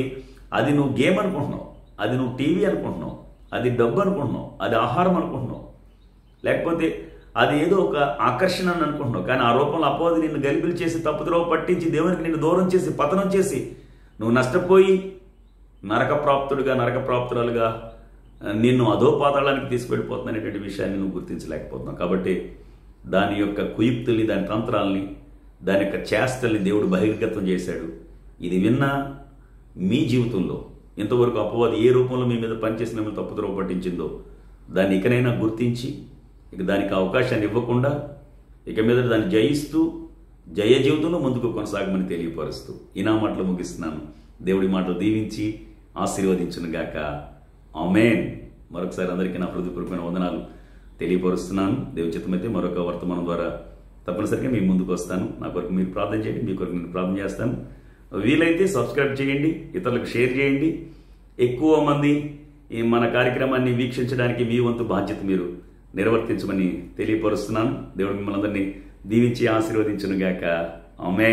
అది నువ్వు గేమ్ అనుకుంటున్నావు, అది నువ్వు టీవీ అనుకుంటున్నావు, అది డబ్బు అనుకుంటున్నావు, అది ఆహారం అనుకుంటున్నావు, లేకపోతే అది ఏదో ఒక ఆకర్షణ అని అనుకుంటున్నావు. కానీ ఆ రూపంలో అపవాది నిన్ను గలిబిలి చేసి తప్పుద్రోవ పట్టించి దేవునికి నిన్ను దూరం చేసి పతనం చేసి నువ్వు నష్టపోయి నరకప్రాప్తుడుగా నరకప్రాప్తురాలుగా నిన్ను అధోపాతాళానికి తీసుకెళ్ళిపోతున్నటువంటి విషయాన్ని నువ్వు గుర్తించలేకపోతున్నావు. కాబట్టి దాని యొక్క కుయుక్తుల్ని, దాని తంత్రాలని, దాని యొక్క చేష్టల్ని దేవుడు బహిర్గతం చేశాడు. ఇది విన్నా మీ జీవితంలో ఇంతవరకు అపవాది ఏ రూపంలో మీ మీద పనిచేసి మిమ్మల్ని తప్పుద్రోవ పట్టించిందో దాన్ని ఇకనైనా గుర్తించి ఇక దానికి అవకాశాన్ని ఇవ్వకుండా ఇక మీద దాన్ని జయిస్తూ జయ జీవితంలో ముందుకు కొనసాగమని తెలియపరుస్తూ ఈ నా మాటలు ముగిస్తున్నాను. దేవుడి మాటలు దీవించి ఆశీర్వదించునుగాక. ఆమేన్. మరొకసారి అందరికీ నా హృదయపూర్వకమైన వందనాలు తెలియపరుస్తున్నాను. దేవుని చిత్తమైతే మరొక వర్తమానం ద్వారా తప్పనిసరిగా మీ ముందుకు వస్తాను. నా కొరకు మీరు ప్రార్థన చేయండి, మీ కొరకు నేను ప్రార్థన చేస్తాను. వీలైతే సబ్స్క్రైబ్ చేయండి, ఇతరులకు షేర్ చేయండి. ఎక్కువ మంది ఈ మన కార్యక్రమాన్ని వీక్షించడానికి మీ వంతు బాధ్యత మీరు నిర్వర్తించమని తెలియపరుస్తున్నాను. దేవుడు మిమ్మల్ని అందరినీ దీవించి ఆశీర్వదించునుగాక. ఆమేన్.